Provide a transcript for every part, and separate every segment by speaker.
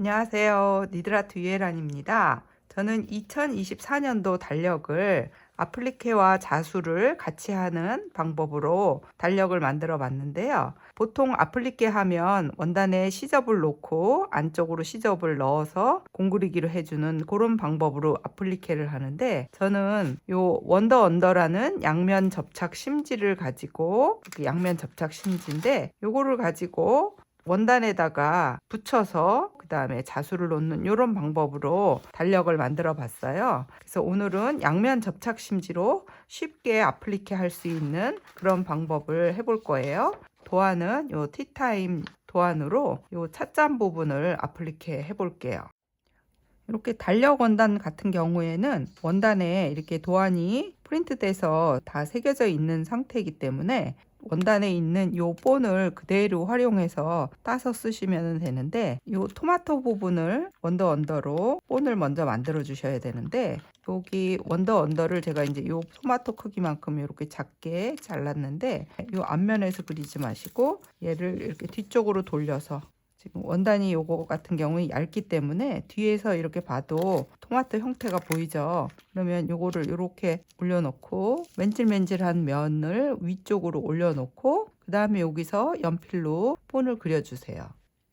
Speaker 1: 안녕하세요. 니드라트 유혜란입니다. 저는 2024년도 달력을 아플리케와 자수를 같이 하는 방법으로 달력을 만들어 봤는데요. 보통 아플리케 하면 원단에 시접을 놓고 안쪽으로 시접을 넣어서 공구리기로 해주는 그런 방법으로 아플리케를 하는데, 저는 요 원더 언더라는 양면 접착 심지를 가지고, 양면 접착 심지인데 요거를 가지고 원단에다가 붙여서 그 다음에 자수를 놓는 이런 방법으로 달력을 만들어 봤어요. 그래서 오늘은 양면 접착 심지로 쉽게 아플리케 할 수 있는 그런 방법을 해볼 거예요. 도안은 요 티타임 도안으로 요 찻잔 부분을 아플리케 해 볼게요. 이렇게 달력 원단 같은 경우에는 원단에 이렇게 도안이 프린트돼서 다 새겨져 있는 상태이기 때문에 원단에 있는 요 본을 그대로 활용해서 따서 쓰시면 되는데, 요 토마토 부분을 원더 언더로 본을 먼저 만들어 주셔야 되는데, 여기 원더 언더를 제가 이제 요 토마토 크기만큼 이렇게 작게 잘랐는데, 요 앞면에서 그리지 마시고 얘를 이렇게 뒤쪽으로 돌려서, 지금 원단이 요거 같은 경우는 얇기 때문에 뒤에서 이렇게 봐도 토마토 형태가 보이죠. 그러면 요거를 이렇게 올려놓고 맨질맨질한 면을 위쪽으로 올려놓고, 그 다음에 여기서 연필로 본을 그려주세요.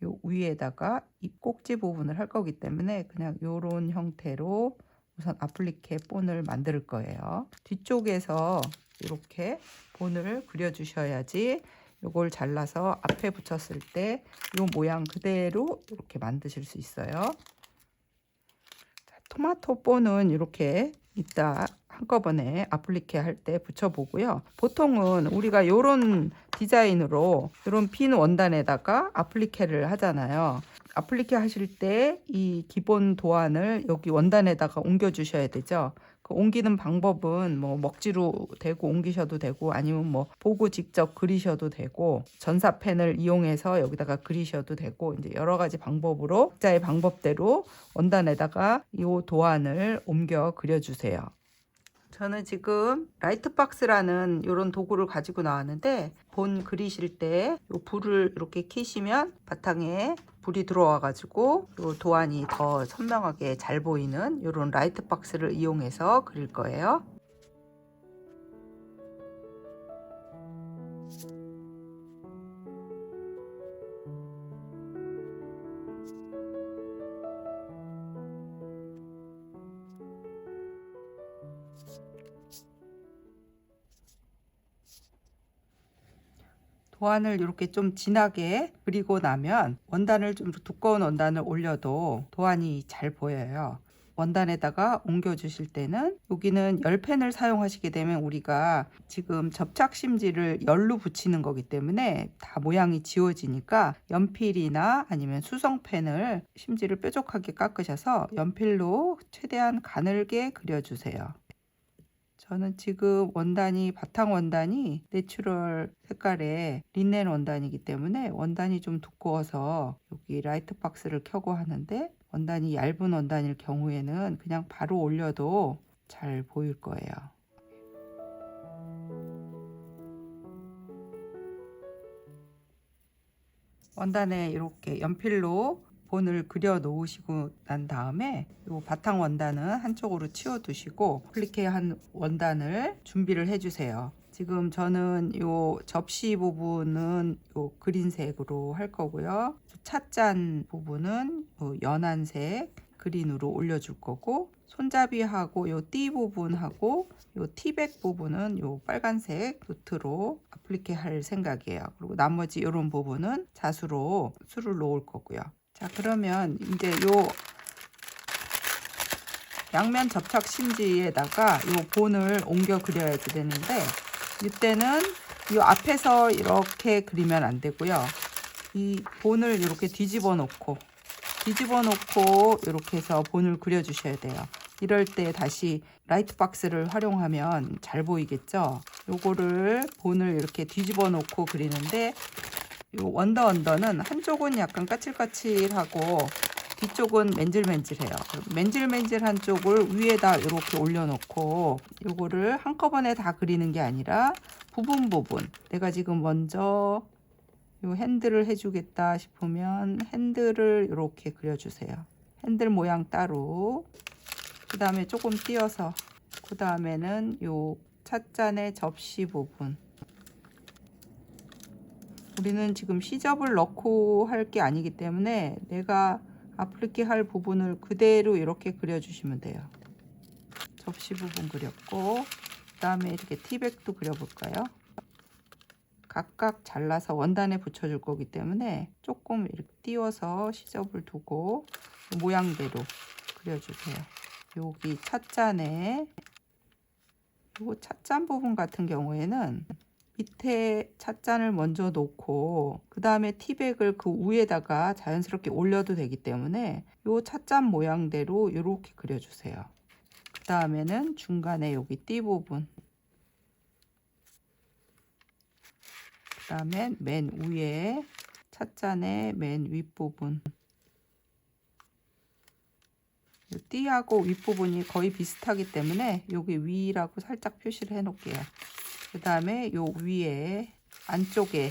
Speaker 1: 요 위에다가 이 꼭지 부분을 할 거기 때문에 그냥 요런 형태로 우선 아플리케 본을 만들 거예요. 뒤쪽에서 이렇게 본을 그려 주셔야지 요걸 잘라서 앞에 붙였을 때 요 모양 그대로 이렇게 만드실 수 있어요. 자, 토마토 본은 이렇게 이따 한꺼번에 아플리케 할 때 붙여보고요. 보통은 우리가 요런 디자인으로 요런 빈 원단에다가 아플리케를 하잖아요. 아플리케 하실 때 이 기본 도안을 여기 원단에다가 옮겨 주셔야 되죠. 그 옮기는 방법은 뭐 먹지로 되고 옮기셔도 되고, 아니면 뭐 보고 직접 그리셔도 되고, 전사펜을 이용해서 여기다가 그리셔도 되고, 이제 여러 가지 방법으로 각자의 방법대로 원단에다가 이 도안을 옮겨 그려주세요. 저는 지금 라이트박스라는 이런 도구를 가지고 나왔는데, 본 그리실 때 요 불을 이렇게 켜시면 바탕에 불이 들어와 가지고 요 도안이 더 선명하게 잘 보이는 이런 라이트박스를 이용해서 그릴 거예요. 도안을 이렇게 좀 진하게 그리고 나면 원단을 좀 두꺼운 원단을 올려도 도안이 잘 보여요. 원단에다가 옮겨 주실 때는 여기는 열펜을 사용하시게 되면 우리가 지금 접착 심지를 열로 붙이는 거기 때문에 다 모양이 지워지니까 연필이나 아니면 수성펜을 심지를 뾰족하게 깎으셔서 연필로 최대한 가늘게 그려주세요. 저는 지금 원단이 바탕 원단이 내추럴 색깔의 린넨 원단이기 때문에 원단이 좀 두꺼워서 여기 라이트 박스를 켜고 하는데, 원단이 얇은 원단일 경우에는 그냥 바로 올려도 잘 보일 거예요. 원단에 이렇게 연필로 본을 그려 놓으시고 난 다음에 요 바탕 원단은 한쪽으로 치워 두시고 아플리케한 원단을 준비를 해 주세요. 지금 저는 요 접시 부분은 요 그린색으로 할 거고요. 찻잔 부분은 요 연한색 그린으로 올려줄 거고, 손잡이하고 요 띠 부분하고 요 티백 부분은 요 빨간색 노트로 아플리케 할 생각이에요. 그리고 나머지 이런 부분은 자수로 수를 놓을 거고요. 자, 그러면 이제 요 양면 접착 심지에다가 요 본을 옮겨 그려야 되는데, 이때는 이 앞에서 이렇게 그리면 안 되고요. 이 본을 이렇게 뒤집어 놓고 이렇게 해서 본을 그려 주셔야 돼요. 이럴 때 다시 라이트 박스를 활용하면 잘 보이겠죠. 요거를 본을 이렇게 뒤집어 놓고 그리는데, 요 원더 언더는 한쪽은 약간 까칠까칠하고 뒤쪽은 맨질맨질해요. 맨질맨질한 쪽을 위에다 이렇게 올려놓고 요거를 한꺼번에 다 그리는 게 아니라 부분 내가 지금 먼저 요 핸들을 해주겠다 싶으면 핸들을 이렇게 그려주세요. 핸들 모양 따로, 그 다음에 조금 띄어서, 그 다음에는 요 찻잔의 접시 부분, 우리는 지금 시접을 넣고 할 게 아니기 때문에 내가 아플리케 할 부분을 그대로 이렇게 그려주시면 돼요. 접시 부분 그렸고, 그 다음에 이렇게 티백도 그려볼까요? 각각 잘라서 원단에 붙여줄 거기 때문에 조금 이렇게 띄워서 시접을 두고 모양대로 그려주세요. 여기 찻잔에, 요 찻잔 부분 같은 경우에는 밑에 찻잔을 먼저 놓고 그 다음에 티백을 그 위에다가 자연스럽게 올려도 되기 때문에 요 찻잔 모양대로 이렇게 그려주세요. 그 다음에는 중간에 여기 띠 부분, 그 다음에 맨 위에 찻잔의 맨 윗부분, 띠하고 윗부분이 거의 비슷하기 때문에 여기 위라고 살짝 표시를 해 놓을게요. 그 다음에 요 위에 안쪽에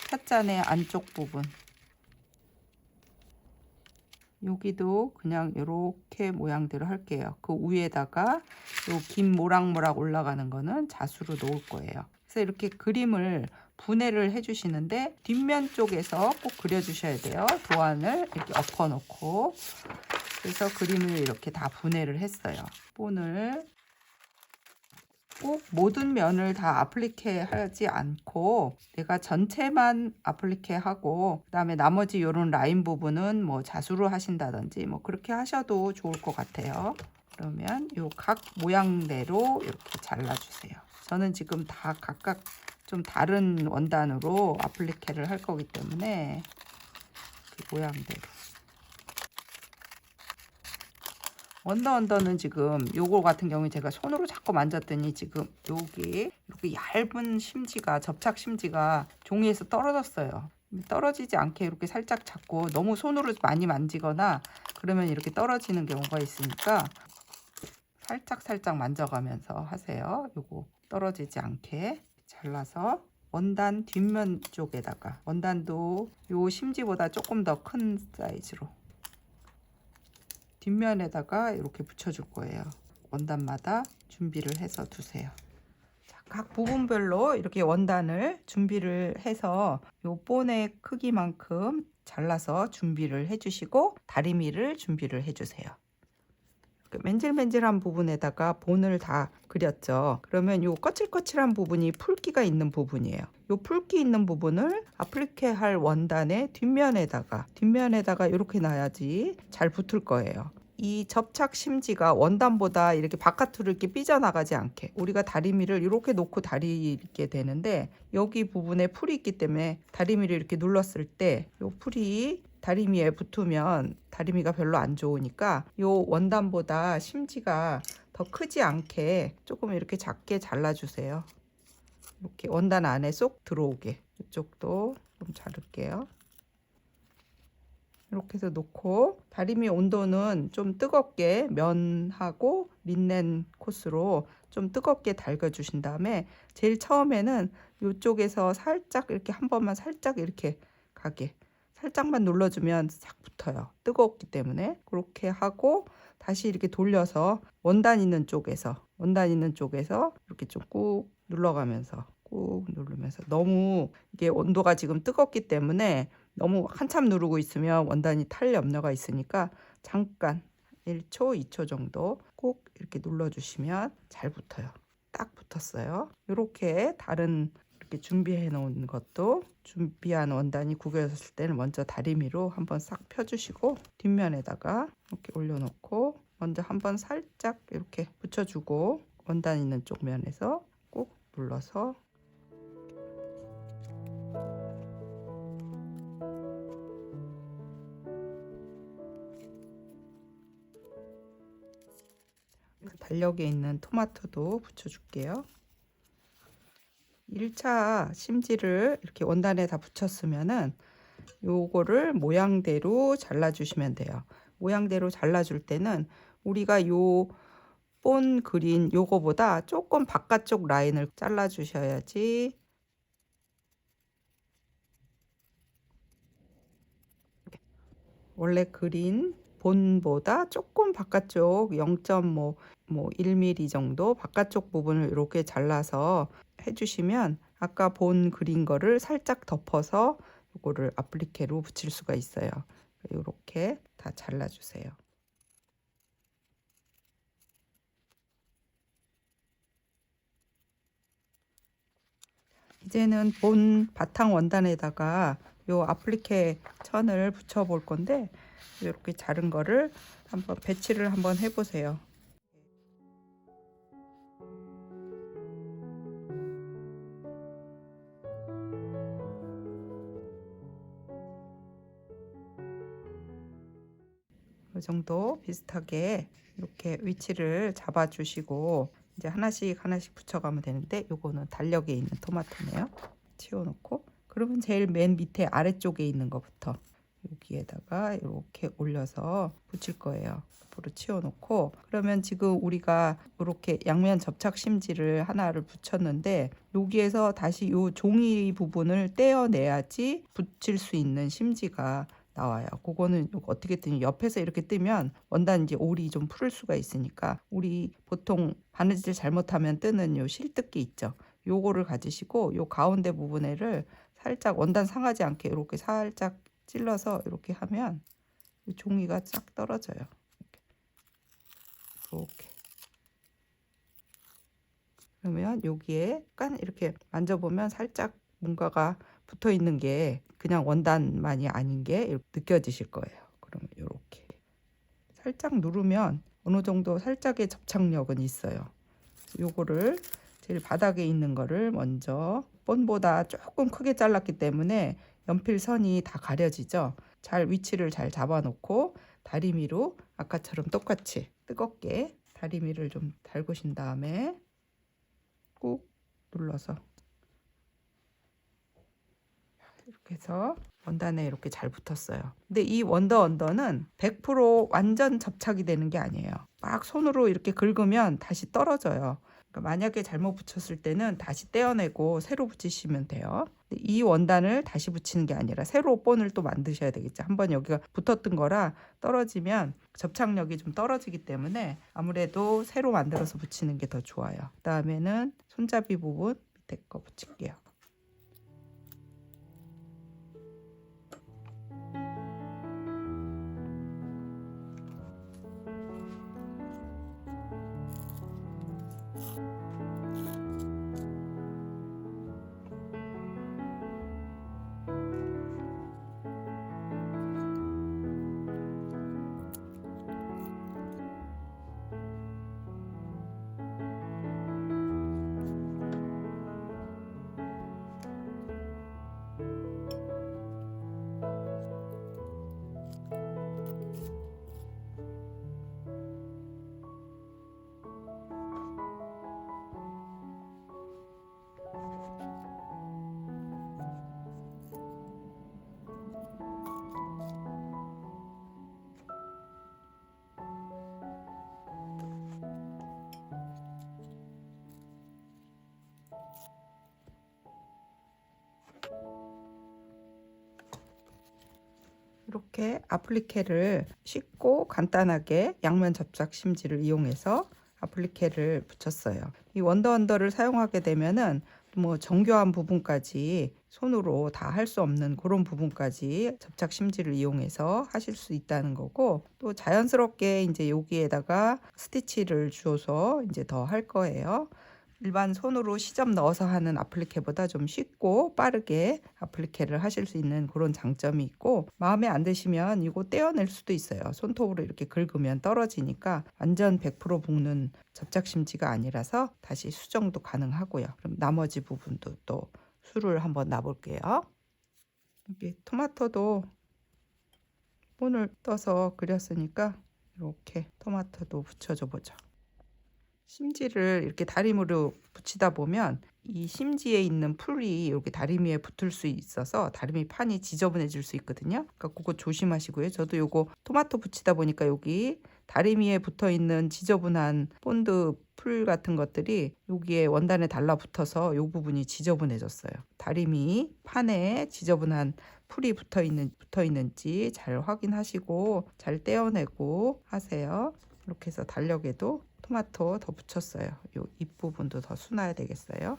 Speaker 1: 찻잔의 안쪽 부분, 여기도 그냥 이렇게 모양대로 할게요. 그 위에다가 요 긴 모락모락 올라가는 거는 자수로 놓을 거예요. 그래서 이렇게 그림을 분해를 해 주시는데 뒷면 쪽에서 꼭 그려 주셔야 돼요. 도안을 이렇게 엎어 놓고. 그래서 그림을 이렇게 다 분해를 했어요. 본을 꼭 모든 면을 다 아플리케 하지 않고 내가 전체만 아플리케 하고 그 다음에 나머지 이런 라인 부분은 뭐 자수로 하신다든지 뭐 그렇게 하셔도 좋을 것 같아요. 그러면 요 각 모양대로 이렇게 잘라주세요. 저는 지금 다 각각 좀 다른 원단으로 아플리케를 할 거기 때문에 그 모양대로. 언더는 지금 요거 같은 경우에 제가 손으로 자꾸 만졌더니 지금 여기 이렇게 얇은 심지가, 접착 심지가 종이에서 떨어졌어요. 떨어지지 않게 이렇게 살짝 잡고, 너무 손으로 많이 만지거나 그러면 이렇게 떨어지는 경우가 있으니까 살짝 만져가면서 하세요. 요거 떨어지지 않게 잘라서 원단 뒷면 쪽에다가, 원단도 요 심지보다 조금 더 큰 사이즈로 뒷면에다가 이렇게 붙여줄 거예요. 원단마다 준비를 해서 두세요. 자, 각 부분별로 이렇게 원단을 준비를 해서 요 본의 크기만큼 잘라서 준비를 해주시고 다리미를 준비를 해주세요. 맨질맨질한 부분에다가 본을 다 그렸죠. 그러면 요 거칠거칠한 부분이 풀기가 있는 부분이에요. 요 풀기 있는 부분을 아플리케 할 원단의 뒷면에다가 이렇게 놔야지 잘 붙을 거예요. 이 접착 심지가 원단보다 이렇게 바깥으로 이렇게 삐져나가지 않게 우리가 다리미를 이렇게 놓고 다리게 되는데, 여기 부분에 풀이 있기 때문에 다리미를 이렇게 눌렀을 때 요 풀이 다리미에 붙으면 다리미가 별로 안 좋으니까 요 원단보다 심지가 더 크지 않게 조금 이렇게 작게 잘라주세요. 이렇게 원단 안에 쏙 들어오게. 이쪽도 좀 자를게요. 이렇게 해서 놓고, 다리미 온도는 좀 뜨겁게 면하고 린넨 코스로 좀 뜨겁게 달궈 주신 다음에 제일 처음에는 이쪽에서 살짝 이렇게 한 번만 살짝 이렇게 가게 살짝만 눌러주면 싹 붙어요. 뜨겁기 때문에. 그렇게 하고 다시 이렇게 돌려서 원단 있는 쪽에서 이렇게 좀 꾹 눌러가면서 꾹 누르면서, 너무 이게 온도가 지금 뜨겁기 때문에 너무 한참 누르고 있으면 원단이 탈 염려가 있으니까 잠깐 1초, 2초 정도 꼭 이렇게 눌러주시면 잘 붙어요. 딱 붙었어요. 이렇게 다른 이렇게 준비해 놓은 것도, 준비한 원단이 구겨졌을 때는 먼저 다리미로 한번 싹 펴주시고 뒷면에다가 이렇게 올려놓고 먼저 한번 살짝 이렇게 붙여주고 원단 있는 쪽 면에서 꼭 눌러서 달력에 있는 토마토도 붙여줄게요. 1차 심지를 이렇게 원단에 다 붙였으면은 요거를 모양대로 잘라주시면 돼요. 모양대로 잘라줄 때는 우리가 요 본 그린 요거보다 조금 바깥쪽 라인을 잘라주셔야지 원래 그린 본보다 조금 바깥쪽 0.1mm 정도 바깥쪽 부분을 이렇게 잘라서 해주시면 아까 본 그린 거를 살짝 덮어서 이거를 아플리케로 붙일 수가 있어요. 이렇게 다 잘라주세요. 이제는 본 바탕 원단에다가 요 아플리케 천을 붙여 볼 건데 이렇게 자른 거를 한번 배치를 한번 해 보세요. 이 정도 비슷하게 이렇게 위치를 잡아 주시고 이제 하나씩 붙여가면 되는데 요거는 달력에 있는 토마토네요. 치워놓고 그러면 제일 맨 밑에 아래쪽에 있는 것부터 여기에다가 이렇게 올려서 붙일 거예요. 앞으로 치워놓고 그러면 지금 우리가 이렇게 양면 접착 심지를 하나를 붙였는데 여기에서 다시 요 종이 부분을 떼어내야지 붙일 수 있는 심지가 나와요. 그거는 어떻게 뜨니 옆에서 이렇게 뜨면 원단 이제 올이 좀 풀을 수가 있으니까 우리 보통 바느질 잘못하면 뜨는 요 실뜨기 있죠. 요거를 가지시고 요 가운데 부분에를 살짝 원단 상하지 않게 이렇게 살짝 찔러서 이렇게 하면 이 종이가 싹 떨어져요. 이렇게. 그러면 여기에 약간 이렇게 만져보면 살짝 뭔가가 붙어 있는 게 그냥 원단만이 아닌 게 느껴지실 거예요. 그러면 이렇게 살짝 누르면 어느 정도 살짝의 접착력은 있어요. 요거를 제일 바닥에 있는 거를 먼저 본보다 조금 크게 잘랐기 때문에 연필선이 다 가려지죠. 잘 위치를 잘 잡아놓고 다리미로 아까처럼 똑같이 뜨겁게 다리미를 좀 달구신 다음에 꾹 눌러서 이렇게 해서 원단에 이렇게 잘 붙었어요. 근데 이 언더는 100% 완전 접착이 되는 게 아니에요. 막 손으로 이렇게 긁으면 다시 떨어져요. 그러니까 만약에 잘못 붙였을 때는 다시 떼어내고 새로 붙이시면 돼요. 이 원단을 다시 붙이는 게 아니라 새로 본을 또 만드셔야 되겠죠. 한번 여기가 붙었던 거라 떨어지면 접착력이 좀 떨어지기 때문에 아무래도 새로 만들어서 붙이는 게 더 좋아요. 그 다음에는 손잡이 부분 밑에 거 붙일게요. 이렇게 아플리케를 쉽고 간단하게 양면 접착 심지를 이용해서 아플리케를 붙였어요. 이 원더를 사용하게 되면은 뭐 정교한 부분까지 손으로 다 할 수 없는 그런 부분까지 접착 심지를 이용해서 하실 수 있다는 거고, 또 자연스럽게 이제 여기에다가 스티치를 주어서 이제 더 할 거예요. 일반 손으로 시접 넣어서 하는 아플리케보다 좀 쉽고 빠르게 아플리케를 하실 수 있는 그런 장점이 있고, 마음에 안 드시면 이거 떼어낼 수도 있어요. 손톱으로 이렇게 긁으면 떨어지니까 완전 100% 묶는 접착 심지가 아니라서 다시 수정도 가능하고요. 그럼 나머지 부분도 또 술을 한번 놔볼게요. 여기 토마토도 본을 떠서 그렸으니까 이렇게 토마토도 붙여줘 보죠. 심지를 이렇게 다리미로 붙이다 보면 이 심지에 있는 풀이 이렇게 다리미에 붙을 수 있어서 다리미 판이 지저분해질 수 있거든요. 그러니까 그거 조심하시고요. 저도 요거 토마토 붙이다 보니까 여기 다리미에 붙어 있는 지저분한 본드 풀 같은 것들이 여기에 원단에 달라붙어서 요 부분이 지저분해졌어요. 다리미 판에 지저분한 풀이 붙어 있는지 잘 확인하시고 잘 떼어내고 하세요. 이렇게 해서 달력에도 토마토 더 붙였어요. 요 잎부분도 더 수놔야 되겠어요.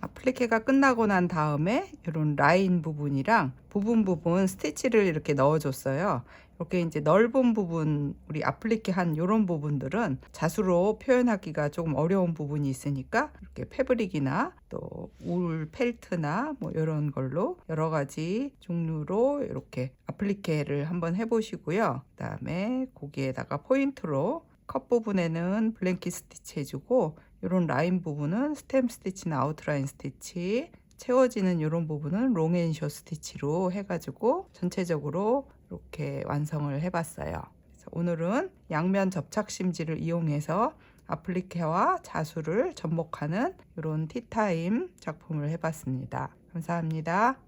Speaker 1: 아플리케가 끝나고 난 다음에 이런 라인 부분이랑 부분 스티치를 이렇게 넣어줬어요. 이렇게 이제 넓은 부분, 우리 아플리케 한 이런 부분들은 자수로 표현하기가 조금 어려운 부분이 있으니까 이렇게 패브릭이나 또 울 펠트나 뭐 이런 걸로 여러 가지 종류로 이렇게 아플리케를 한번 해보시고요. 그 다음에 거기에다가 포인트로 컵 부분에는 블랭킷 스티치 해주고, 이런 라인 부분은 스템 스티치나 아웃라인 스티치, 채워지는 이런 부분은 롱앤쇼 스티치로 해가지고 전체적으로 이렇게 완성을 해봤어요. 그래서 오늘은 양면 접착 심지를 이용해서 아플리케와 자수를 접목하는 이런 티타임 작품을 해봤습니다. 감사합니다.